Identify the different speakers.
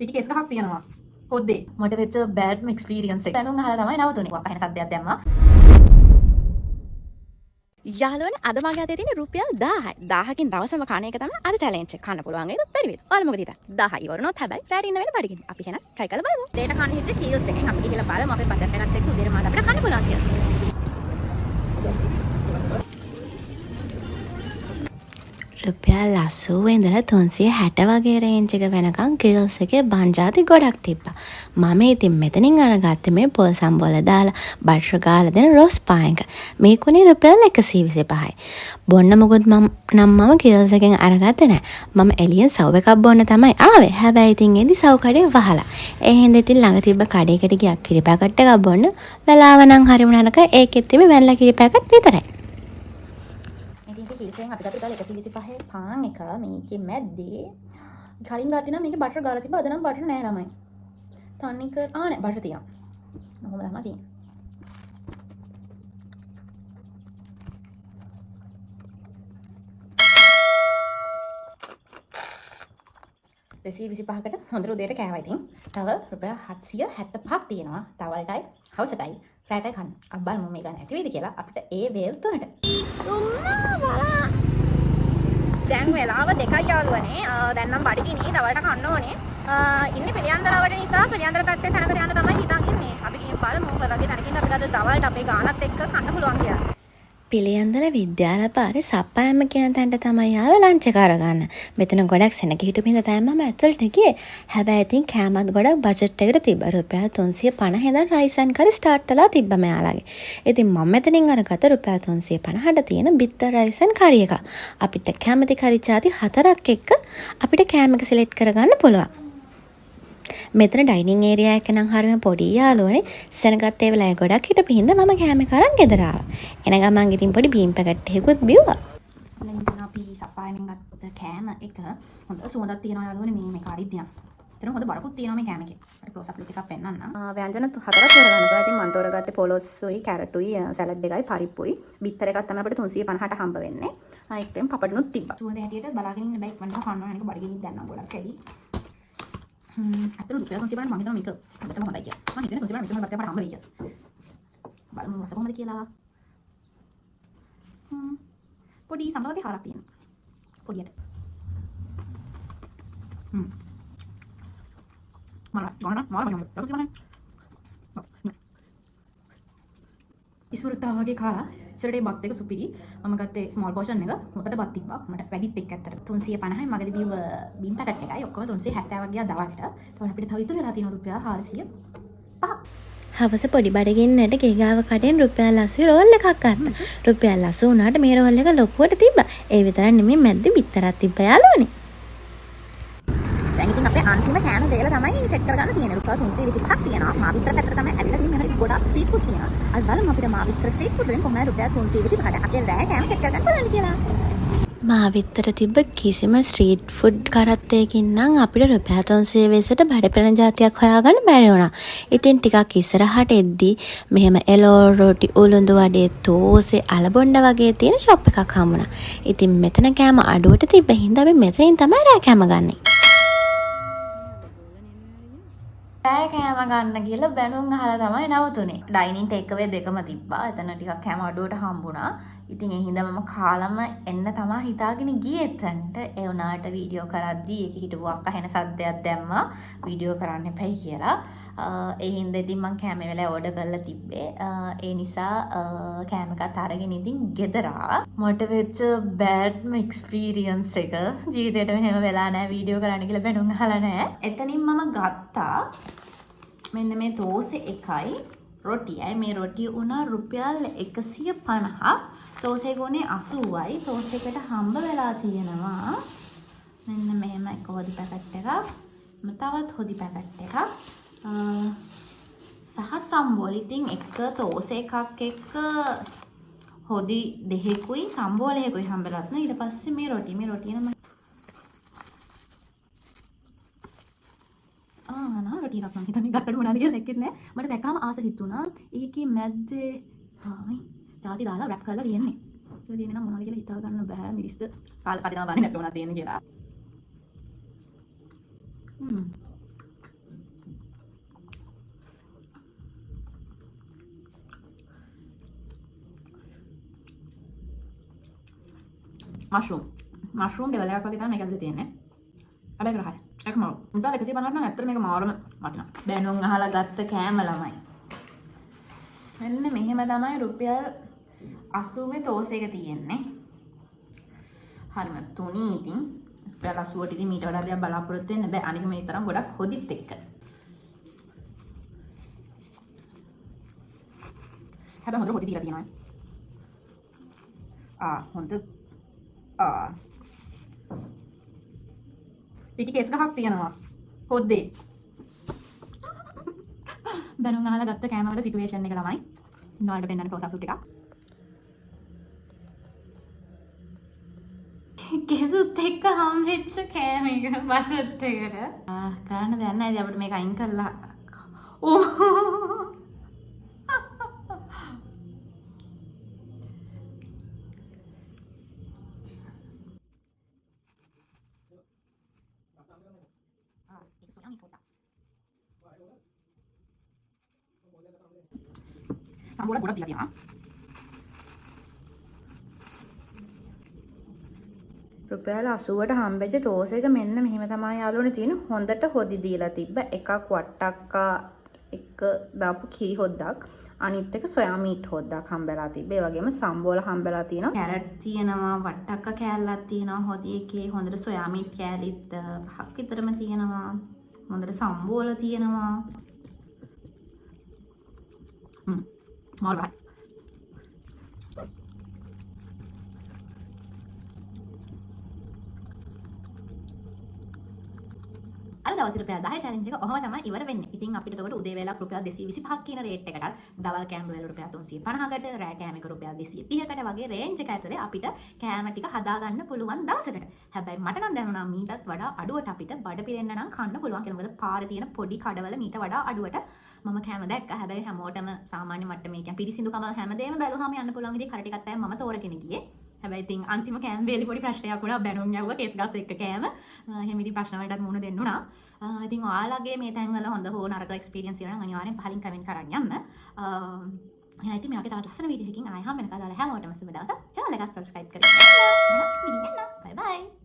Speaker 1: ඒකේ කෙස් ගහක් තියෙනවා. හොද්දේ. මට වෙච්ච බෑඩ්ම එක්ස්පීරියන්ස් එක. දැනුම් අහලා තමයි නවතුනේ. අප්පා එහෙන සද්දයක් දැම්මා.
Speaker 2: යාළුවනේ අද මගේ අතේ තියෙන රුපියල් 1000යි. 1000කින් දවසම කණ එක තමයි අද චැලෙන්ජ් එක. කන්න පුළුවන් වේද? බැරි වේද? ඔයාලා මොකද හිතන්නේ? 1000 ඉවරනොත් හැබැයි රැට ඉන්න වෙන බඩගිනි. අපි එහෙනම් try කරලා බලමු. දෙයට කන්න හිතේ කීල්ස් එකෙන් අපි ගිහලා බලමු අපේ බජට් එකත් එක්ක උදේට මාත් අපිට කන්න පුළුවන් කියලා. රුපියල් 80 ඉඳලා 360 වගේ රේන්ජ් එක වෙනකන් ගර්ල්ස් එකේ බංජාති ගොඩක් තිබ්බා. මම ඉතින් මෙතනින් අරගත්තේ මේ පොල් සම්බෝල දාලා බටර් ගාලා දෙන රෝස් පාන් එක. මේකුනේ රුපියල් 125යි. බොන්න මොකද මම ගර්ල්ස් එකෙන් අරගත්තේ නැහැ. මම එළියෙන් සව් එකක් බොන්න තමයි ආවේ. හැබැයි ඉතින් එදි සව් කඩේ වහලා. ඒ හින්දා ඉතින් ළඟ තිබ්බ කඩේකට ගියා කිරි පැකට් එකක් බොන්න. වෙලාව නම් හරි වුණානක ඒකෙත් තිබ්බ වැල්ලා කිරි පැකට් විතරයි.
Speaker 1: කිල්සෙන් අපි ගත්ත 125 පාන් එක මේකේ මැද්දේ කලින් ගත්තා නම් මේකේ බටර් ගාලා තිබ්බා. අද නම් බටර් නෑ ළමයි. තනිකර නෑ බටර් තියෙනවා. කොහොම තමයි තියෙන්නේ. 225කට හොඳට උදේට කෑවා ඉතින්. තව රුපියල් 775ක් තියෙනවා. තවල්ටයි හවසටයි රැටයි කන්න. අපි බලමු මේ ගන්න ඇති වෙයිද කියලා අපිට ඒ වේල් තුනට.
Speaker 2: දැන් වෙලාව 2යි යාළුවනේ. දැන් නම් බඩගිනි තවලට කන්න ඕනේ. ඉන්නේ පිළියන්දරවට නිසා පිළියන්දර පැත්තේ තැනකට යන්න තමයි හිතන් ඉන්නේ. අපි ගිහින් බලමු ඔය වගේ තැනකින් අපිට අද දවල්ට අපේ ගානත් එක්ක කන්න පුළුවන් කියලා. පිළියන්දල විද්‍යාල පාරේ සප්පායම කියන තැනට තමයි ආවේ ලන්ච් එක අරගන්න. මෙතන ගොඩක් සෙනග හිටපු හින්දා තමයි මම ඇතුළට ගියේ. හැබැයි ඉතින් කෑමත් ගොඩක් බජට් එකට තිබ්බා. රුපියල් 350 ඉඳන් රයිස් ඇන් කරි ස්ටාර්ට් වෙලා තිබ්බා මෙයාලගේ. ඉතින් මම මෙතනින් අරගත්ත රුපියල් 350ට තියෙන බිත්තර රයිස් ඇන් කරි එක. අපිට කැමති කරි චාති 4ක් එක්ක අපිට කෑම එක සිලෙක්ට් කරගන්න පුළුවන්. මෙතන ඩයිනින් ඒරියා එක නම් හරියම පොඩි යාළුවනේ. සෙනගත් ඒ වෙලාවේ ගොඩක් හිටපු හින්දා මම කෑම එක අරන් ගෙදර ආවා. එන ගමන් ඉතින් පොඩි බීම් පැකට් එකකුත් බිව්වා.
Speaker 1: මෙතන අපි සප්පායමින් ගත්ත කෑම එක හොඳ සුවඳක් තියෙනවා යාළුවනේ. මේ කාඩිත් තියෙනවා. එතන හොඳ බඩකුත් තියෙනවා මේ කෑම එකේ. අර ක්ලෝස් අප් ලුක් එකක් පෙන්නන්න.
Speaker 2: ව්‍යංජන 4ක් තෝරගන්න පුළුවන්. ඉතින් මම තෝරගත්තේ පොලොස්සුයි, කැරටුයි, සලාඩ් එකයි, පරිප්පුයි. බිත්තර එකක් තමයි අපිට 350ට හම්බ වෙන්නේ. ඒකෙන් පපඩනුත් තිබ්බා.
Speaker 1: සුවඳ හැටියට බලාගෙන ඉන්න බෑ. ඉක්මනට කන්න ඕනේ. ඒක බඩගිනින් දැන් නම් ගොඩක් ඇලි. අතන රුපියල් 350 මම හිතනවා මේක හොඳටම හොඳයි කියලා. මම හිතන්නේ 350 මෙතන මට හම්බ වෙයි කියලා. බලමු රස කොහොමද කියලා. පොඩි සම්බවගේ හරක් තියෙනවා. පොඩියට. ඉස්වෘත්තා වගේ කාලා ඉස්සරේ බත් එක සුපිරි. මම ගත්තේ ස්මෝල් පෝෂන් එක. මොකට බත් තිබ්බා. මට වැඩිත් එක්ක ඇත්තට 350යි. මගදී බීව බීම් පැකට් එකයි. ඔක්කොම 370 වගේ දවල්ට. ඒතකොට අපිට තව ඉතුරු වෙලා තියෙනවා රුපියල් 405.
Speaker 2: හවස පොඩි බඩගින්නට ගෙගාව කඩෙන් රුපියල් 80 රෝල් එකක් ගත්තා. රුපියල් 80 උනාට මේ රෝල් එක ලොකුවට තිබ්බා. ඒ විතරක් නෙමෙයි මැද්දේ බිත්තරක් තිබ්බා යාළුවනේ. දැන් ඉතින් අපේ අන්තිම කෑම වේල තමයි සෙට් කරගන්න තියෙන්නේ. රුපියල් 325ක් තියෙනවා. මාවිත්‍ර පැත්තට තමයි ඇවිල්ලා තියෙන්නේ. මෙහෙට ගොඩක් ස්ට්‍රීට් ෆුඩ් තියෙනවා. අද බලමු අපිට මාවිත්‍ර ස්ට්‍රීට් ෆුඩ් වලින් කොහොමද රුපියල් 325කට අපේ රෑ කෑම සෙට් කරගන්න පුළුවන් කියලා. මාවිත්තර තිබ්බ කිසිම ස්ට්‍රීට් ෆුඩ් කරත්තයකින් නම් අපිට රුපියල් 320ට බඩපෙරන જાතියක් හොයාගන්න බැරි වුණා. ඉතින් ටිකක් ඉස්සරහට එද්දී මෙහෙම එලෝ රොටි උළුඳු වඩේ තෝසේ අලබොණ්ඩ වගේ තියෙන ෂොප් එකක් හම්බුණා. ඉතින් මෙතන කෑම අඩුවට තිබ්බ හින්දා අපි මෙතනින් තමයි රෑ කෑම ගන්නේ.
Speaker 1: රෑ කෑම ගන්න කියලා බැනුම් අහලා තමයි නවතුනේ. ඩයිනින් ටේක් අවේ දෙකම තිබ්බා. එතන ටිකක් කෑම අඩුවට හම්බුණා. ඉතින් ඒ හින්දා මම කාලම එන්න තමයි හිතාගෙන ගියේ එතනට. ඒ වුණාට වීඩියෝ කරද්දී ඒක හිටපු අක්කා හෙන සද්දයක් දැම්මා. වීඩියෝ කරන්න එපයි කියලා. ඒ හින්දා ඉතින් මම කෑම වෙලාව ඕඩර් කරලා තිබ්බේ. ඒ නිසා කෑම එකත් අරගෙන ඉතින් ගෙදර ආවා. මට වෙච්ච බෑඩ්ම එක්ස්පීරියන්ස් එක ජීවිතේට මෙහෙම වෙලා නැහැ. වීඩියෝ කරන්න කියලා බැනුම් අහලා නැහැ. එතනින් මම ගත්තා මෙන්න මේ තෝසේ එකයි රොටියයි. මේ රොටිය උනා රුපියල් 150ක්. තෝසේ ගුණේ 80යි. තෝසේ එකට හම්බ වෙලා තියෙනවා මෙන්න මෙහෙම එක හොදි පැකට් එකක්. තවත් හොදි පැකට් එකක්. සහ සම්බෝල. ඉතින් එක තෝසේ එකක් එක්ක හොදි දෙකකුයි සම්බෝල එකකුයි හම්බෙලා තියෙනවා. ඊට පස්සේ මේ රොටිය නම් රොටි එකක් මම හිතන්නේ ගත්තට මොනවද කියලා දැක්කෙත් නෑ. මට දැක්කම ආස හිතුණා. ඒකේ මැද්දේ ජාති දාලා රැප් කරලා තියෙන්නේ. ඒක තියෙන්නේ නම් මොනවද කියලා හිතා ගන්න බෑ. මිරිස්ද කාල කඩේම වන්නේ නැත්නම් මොනවද තියෙන්නේ කියලා. මෂරූම් ඩෙවල් එකක් වගේ තමයි මේක ඇතුලේ තියෙන්නේ. හැබැයි කරහයි. ඒක මාරු. රුපියල් 150ක් නම් ඇත්තට මේක මාරම වටිනවා. බැනුම් අහලා ගත්ත කෑම ළමයි. මෙන්න මෙහෙම තමයි රුපියල් 80 තෝසෙක තියෙන්නේ. හරිම තුනී ඉතින්. රුපියල් 80ට ඉතින් මීට වඩා දෙයක් බලාපොරොත්තු වෙන්න බෑ. අනික මේ තරම් ගොඩක් හොදිත් එක්ක. හැබැයි හොඳට හොදි දීලා තියෙනවා. හොඳ ටිකි කේස් ගහක් තියෙනවා හොද්දේ බැනුම් අහලා ගත්ත කෑම වල සිටුේෂන් එක තමයි නෝල්ට පෙන්නන ක්ලෝස් අප් ටිකක් කෙසුත් එක්ක හම්බෙච්ච කෑම එක බසත් එකට කරන්න දෙයක් නැහැ ඉතින් අපිට මේක අයින් කරලා සම්බෝල ගොඩක් තියලා තියෙනවා. රුපියල් 80ට හම්බෙච්ච තෝස් එක මෙන්න මෙහෙම තමයි යාළුවනේ තියෙන හොඳට හොදි දීලා තිබ්බ එකක් වට්ටක්කා එක දාපු කිරි හොද්දක් අනිත් එක සොයා මීට් හොද්දක් හම්බෙලා තිබ්බ. ඒ වගේම සම්බෝල හම්බෙලා තියෙනවා. කැරට් තියෙනවා, වට්ටක්කා කෑල්ලක් තියෙනවා, හොදි එකේ හොඳට සොයා මීට් කෑලිත් 5ක් විතරම තියෙනවා. හොඳට සම්බෝල තියෙනවා. මාරුයි. අද දවසේ රුපියල් 10 challenge එක ඔහම තමයි ඉවර වෙන්නේ. ඉතින් අපිට එතකොට උදේ වේලා රුපියල් 225ක් කියන රේට් එකටත් දවල් කෑම වල රුපියල් 350කට රෑ කෑම එක රුපියල් 230කට වගේ රේන්ජ් එක ඇතුලේ අපිට කෑම ටික හදා ගන්න පුළුවන් දවසකට. හැබැයි මට නම් දැනුණා මීටත් වඩා අඩුවට අපිට බඩ පිරෙන්න නම් කන්න පුළුවන් කියලා. මොකද පාරේ තියෙන පොඩි කඩවල මීට වඩා අඩුවට මම කෑම දැක්කා. හැබැයි හැමෝටම සාමාන්‍ය මට්ටමේ කියන්නේ පිරිසිදුකම හැමදේම බැලුවාම යන්න පුළුවන් විදිහේ කර ටිකක් තමයි මම තෝරගෙන ගියේ. හැබැයි ඉතින් අන්තිම කෑම වේලි පොඩි ප්‍රශ්නයක් වුණා බැනුම් යවුවා කේස් ගස් එක්ක කෑම. එහෙම ඉතින් ප්‍රශ්න වලටත් මුහුණ දෙන්න උනා. ඉතින් ඔයාලගේ මේ තැන්වල හොඳ හෝ නරක එක්ස්පීරියන්ස් තියෙනවා නම් අනිවාර්යෙන් පහලින් කමෙන්ට් කරන්න යන්න. එහෙනම් ඉතින් මේ වගේ තවත් ලස්සන වීඩියෝ එකකින් ආයෙ හම්බ වෙනකල් හැමෝටම සුබ දවසක්. channel එක subscribe කරගන්න. බයි බයි.